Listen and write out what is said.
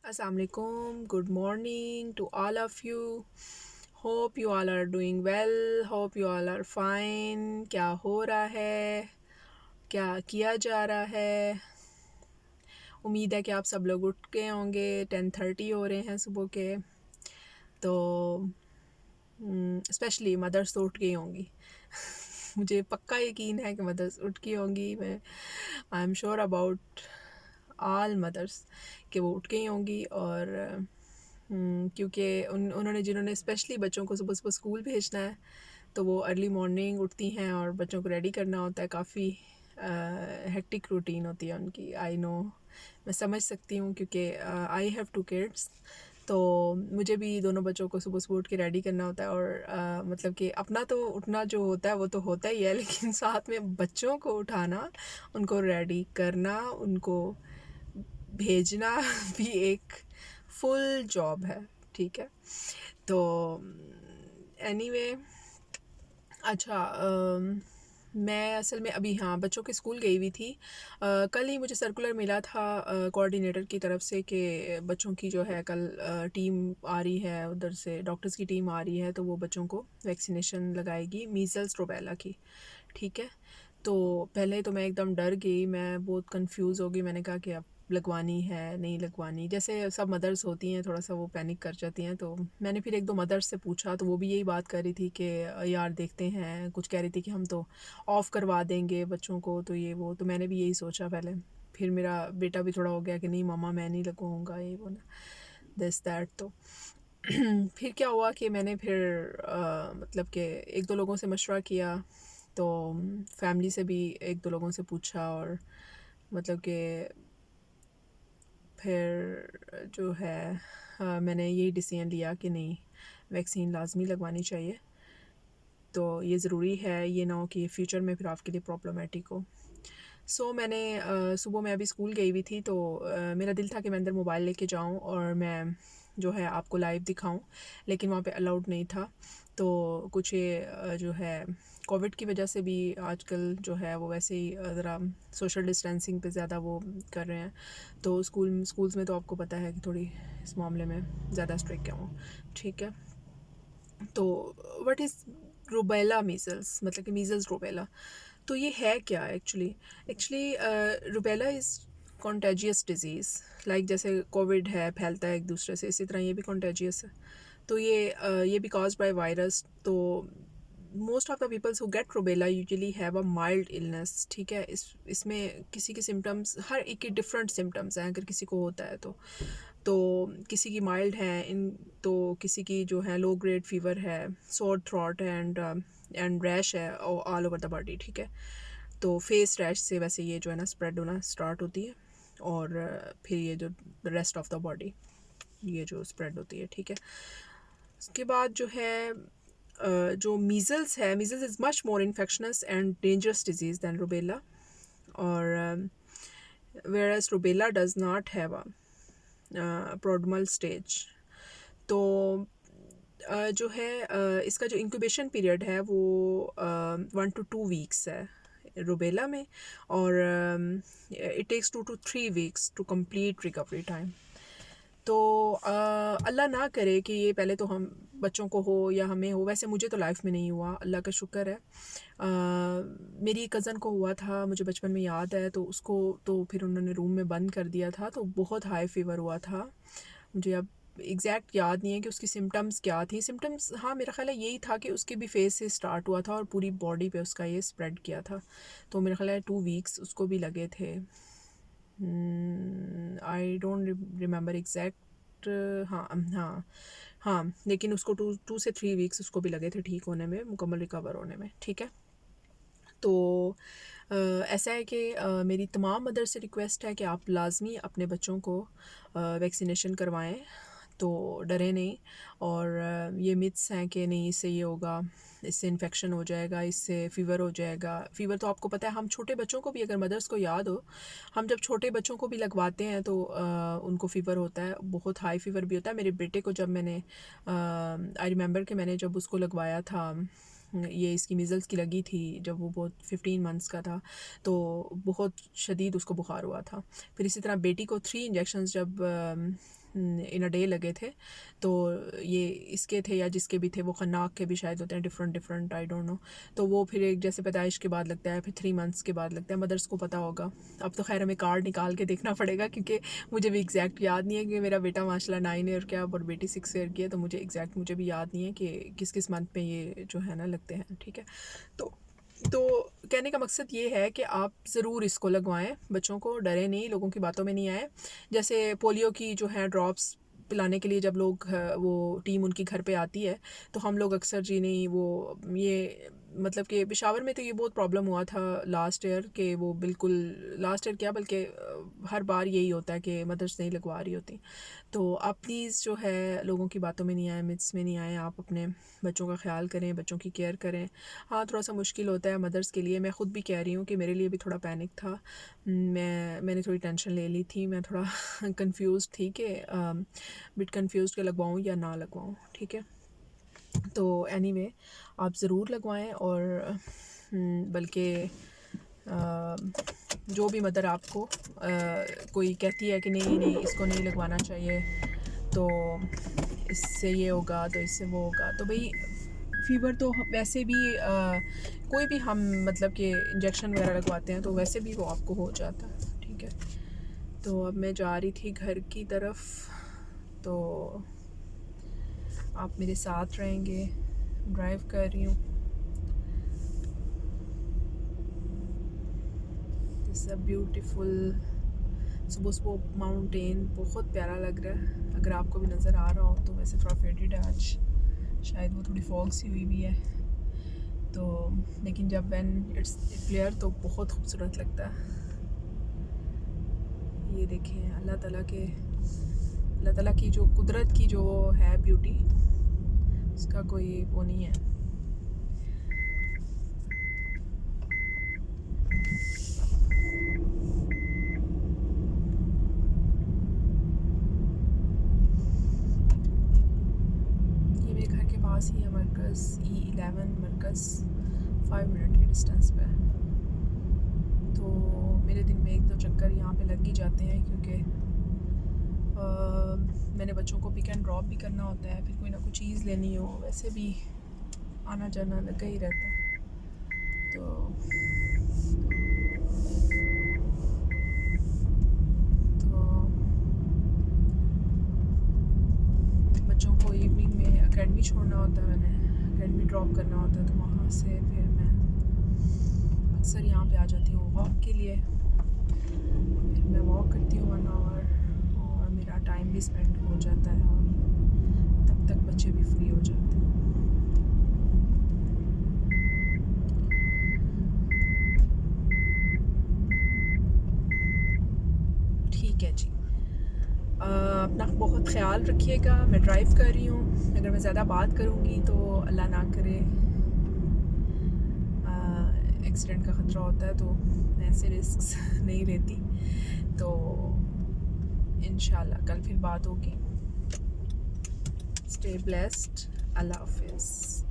Assalamualaikum. Good morning to all of you. Hope you all are doing well. Hope you all are fine. क्या हो रहा है, क्या किया जा रहा है? उम्मीद है कि आप सब लोग उठ गए होंगे। 10:30 हो रहे हैं सुबह के। तो स्पेशली मदर्स तो उठ गई होंगी। मुझे पक्का यकीन है कि मदर्स उठ गई होंगी। मैं I am sure about all mothers कि वो उठ गई होंगी। और क्योंकि उन्होंने जिन्होंने स्पेशली बच्चों को सुबह सुबह स्कूल भेजना है तो वो अर्ली मॉर्निंग उठती हैं और बच्चों को रेडी करना होता है। काफ़ी हेक्टिक रूटीन होती है उनकी। आई नो, मैं समझ सकती हूँ क्योंकि आई हैव 2 किड्स। तो मुझे भी दोनों बच्चों को सुबह सुबह उठ के रेडी करना होता है। और मतलब कि अपना तो उठना जो होता है वो तो होता ही है, लेकिन साथ में बच्चों को उठाना, उनको रेडी करना, उनको भेजना भी एक फुल जॉब है। ठीक है, तो एनीवे अच्छा, मैं असल में अभी बच्चों के स्कूल गई हुई थी। कल ही मुझे सर्कुलर मिला था कोऑर्डिनेटर की तरफ से कि बच्चों की जो है कल टीम आ रही है, उधर से डॉक्टर्स की टीम आ रही है, तो वो बच्चों को वैक्सीनेशन लगाएगी मीज़ल्स रूबेला की। ठीक है, तो पहले तो मैं एकदम डर गई, मैं बहुत कंफ्यूज हो गई। मैंने कहा कि अब लगवानी है नहीं लगवानी, जैसे सब मदर्स होती हैं थोड़ा सा वो पैनिक कर जाती हैं। तो मैंने फिर एक दो मदर्स से पूछा तो वो भी यही बात कर रही थी कि यार देखते हैं, कुछ कह रही थी कि हम तो ऑफ़ करवा देंगे बच्चों को, तो ये वो। तो मैंने भी यही सोचा पहले। फिर मेरा बेटा भी थोड़ा हो गया कि नहीं मम्मा मैं नहीं लगवाऊँगा, ये वो ना दिस दैट। तो फिर क्या हुआ कि मैंने फिर मतलब कि एक दो लोगों से मशवरा किया, तो फैमिली से भी एक दो लोगों से पूछा, और मतलब कि फिर जो है मैंने यही डिसीजन लिया कि नहीं, वैक्सीन लाजमी लगवानी चाहिए। तो ये ज़रूरी है, ये ना हो कि फ्यूचर में फिर आपके लिए प्रॉब्लमेटिक हो। मैंने सुबह मैं अभी स्कूल गई हुई थी, तो मेरा दिल था कि मैं अंदर मोबाइल लेके जाऊं और मैं जो है आपको लाइव दिखाऊं, लेकिन वहाँ पे अलाउड नहीं था। तो कुछ ये जो है कोविड की वजह से भी आजकल जो है वो वैसे ही ज़रा सोशल डिस्टेंसिंग पे ज़्यादा वो कर रहे हैं। तो स्कूल्स में तो आपको पता है कि थोड़ी इस मामले में ज़्यादा स्ट्रिक्ट है वो। ठीक है, तो व्हाट इज़ रूबेला मीज़ल्स, मतलब कि मीज़ल्स रूबेला, तो ये है क्या actually rubella is contagious disease. Like जैसे कोविड है, फैलता है एक दूसरे से, इसी तरह ये भी कॉन्टेजियस है। तो ये भी कॉज्ड बाय वायरस। तो most of the peoples who get rubella usually have a mild illness. ठीक है, इसमें किसी के सिम्टम्स, हर एक के डिफरेंट सिम्टम्स हैं अगर किसी को होता है तो किसी की माइल्ड है इन, तो किसी की जो है लो ग्रेड फीवर है, सोर थ्रॉट एंड रैश है ऑल ओवर द बॉडी। ठीक है, तो फेस रैश से वैसे ये जो है ना स्प्रेड होना स्टार्ट होती है, और फिर ये जो रेस्ट ऑफ द बॉडी ये जो स्प्रेड होती है। ठीक है, उसके बाद जो है जो मीज़ल्स है, measles is much more infectious and dangerous disease than rubella, और whereas rubella does not have a prodromal stage। तो जो है इसका जो इंक्यूबेशन पीरियड है वो 1 to 2 वीक्स है रूबेला में, और it takes 2 to 3 weeks to complete recovery time. तो अल्लाह ना करे कि ये पहले तो हम बच्चों को हो या हमें हो, वैसे मुझे तो लाइफ में नहीं हुआ, अल्लाह का शुक्र है। मेरी कज़न को हुआ था, मुझे बचपन में याद है, तो उसको तो फिर उन्होंने रूम में बंद कर दिया था, तो बहुत हाई फीवर हुआ था। मुझे अब एग्जैक्ट याद नहीं है कि उसकी सिम्टम्स क्या थी। सिम्टम्स हाँ मेरा ख्याल है यही था कि उसके भी फेस से स्टार्ट हुआ था और पूरी बॉडी पे उसका ये स्प्रेड किया था। तो मेरा ख्याल है 2 वीक्स उसको भी लगे थे। I don't remember exact. हाँ हाँ हाँ, लेकिन उसको 2 से 3 वीक्स उसको भी लगे थे ठीक होने में, मुकम्मल रिकवर होने में। ठीक है, तो ऐसा है कि मेरी तमाम मदर से रिक्वेस्ट है कि आप लाजमी अपने बच्चों को वैक्सीनेशन करवाएं, तो डरें नहीं। और ये मिथ्स हैं कि नहीं इससे ये होगा, इससे इन्फेक्शन हो जाएगा, इससे फ़ीवर हो जाएगा। फ़ीवर तो आपको पता है, हम छोटे बच्चों को भी, अगर मदर्स को याद हो, हम जब छोटे बच्चों को भी लगवाते हैं तो उनको फ़ीवर होता है, बहुत हाई फ़ीवर भी होता है। मेरे बेटे को जब मैंने आई रिमेंबर कि मैंने जब उसको लगवाया था, ये इसकी मीज़ल्स की लगी थी जब वो बहुत 15 मंथ्स का था, तो बहुत शदीद उसको बुखार हुआ था। फिर इसी तरह बेटी को 3 इंजेक्शंस जब इन अ डे लगे थे। तो ये इसके थे या जिसके भी थे, वो खन्नाक के भी शायद होते हैं, डिफरेंट आई डोंट नो। तो वो फिर एक जैसे पैदाइश के बाद लगता है, फिर 3 मंथ्स के बाद लगता है, मदर्स को पता होगा। अब तो खैर हमें कार्ड निकाल के देखना पड़ेगा, क्योंकि मुझे भी एग्जैक्ट याद नहीं है कि मेरा बेटा माशाल्लाह 9 ईयर का और बेटी 6 ईयर की है, तो मुझे एग्जैक्ट मुझे भी याद नहीं है कि किस किस मंथ में ये जो है ना लगते हैं, ठीक है। तो कहने का मकसद ये है कि आप ज़रूर इसको लगवाएं, बच्चों को, डरे नहीं, लोगों की बातों में नहीं आए। जैसे पोलियो की जो है ड्रॉप्स पिलाने के लिए जब लोग वो टीम उनकी घर पे आती है, तो हम लोग अक्सर जी नहीं वो ये मतलब कि पेशावर में तो ये बहुत प्रॉब्लम हुआ था लास्ट ईयर के, वो बिल्कुल लास्ट ईयर क्या बल्कि हर बार यही होता है कि मदर्स नहीं लगवा रही होती। तो आप प्लीज़ जो है लोगों की बातों में नहीं आए, मिथ्स में नहीं आए, आप अपने बच्चों का ख्याल करें, बच्चों की केयर करें। हाँ, थोड़ा सा मुश्किल होता है मदर्स के लिए, मैं ख़ुद भी कह रही हूँ कि मेरे लिए भी थोड़ा पैनिक था, मैंने थोड़ी टेंशन ले ली थी, मैं थोड़ा कंफ्यूज थी कि बिट कंफ्यूज के लगवाऊँ या ना लगवाऊँ, ठीक है। तो एनीवे आप ज़रूर लगवाएं, और बल्कि जो भी मदर आपको कोई कहती है कि नहीं नहीं इसको नहीं लगवाना चाहिए, तो इससे ये होगा, तो इससे वो होगा, तो भाई फ़ीवर तो वैसे भी कोई भी हम मतलब कि इंजेक्शन वगैरह लगवाते हैं तो वैसे भी वो आपको हो जाता है, ठीक है। तो अब मैं जा रही थी घर की तरफ, तो आप मेरे साथ रहेंगे, ड्राइव कर रही हूँ। दिस अ ब्यूटीफुल सुबह सुबह माउंटेन, बहुत प्यारा लग रहा है। अगर आपको भी नज़र आ रहा हो तो वैसे थोड़ा फेडेड है आज, शायद वो थोड़ी फॉग सी हुई भी है, तो लेकिन जब व्हेन इट्स क्लियर तो बहुत खूबसूरत लगता है। ये देखें अल्लाह ताला की जो कुदरत की जो है ब्यूटी, उसका कोई वो नहीं है। ये मेरे घर के पास ही है मरकज़, E11 मरकज़, 5 मिनट की डिस्टेंस पे। तो मेरे दिन में 1-2 चक्कर यहाँ पे लग ही जाते हैं, क्योंकि मैंने बच्चों को पिक एंड ड्रॉप भी करना होता है, फिर कोई ना कोई चीज़ लेनी हो, वैसे भी आना जाना लगा ही रहता है। तो बच्चों को इवनिंग में एकेडमी छोड़ना होता है, मैंने एकेडमी ड्रॉप करना होता है, तो वहाँ से फिर मैं अक्सर यहाँ पे आ जाती हूँ वॉक के लिए। फिर मैं वॉक करती हूँ 1 आवर, और मेरा टाइम भी स्पेंड हो जाता है, और तब तक बच्चे भी फ्री हो जाते हैं। ठीक है जी, अपना बहुत ख़्याल रखिएगा। मैं ड्राइव कर रही हूँ, अगर मैं ज़्यादा बात करूँगी तो अल्लाह ना करे एक्सीडेंट का ख़तरा होता है, तो मैं ऐसे रिस्क्स नहीं लेती। तो इंशाल्लाह कल फिर बात होगी। स्टे ब्लेस्ड, अल्लाह हाफिज़।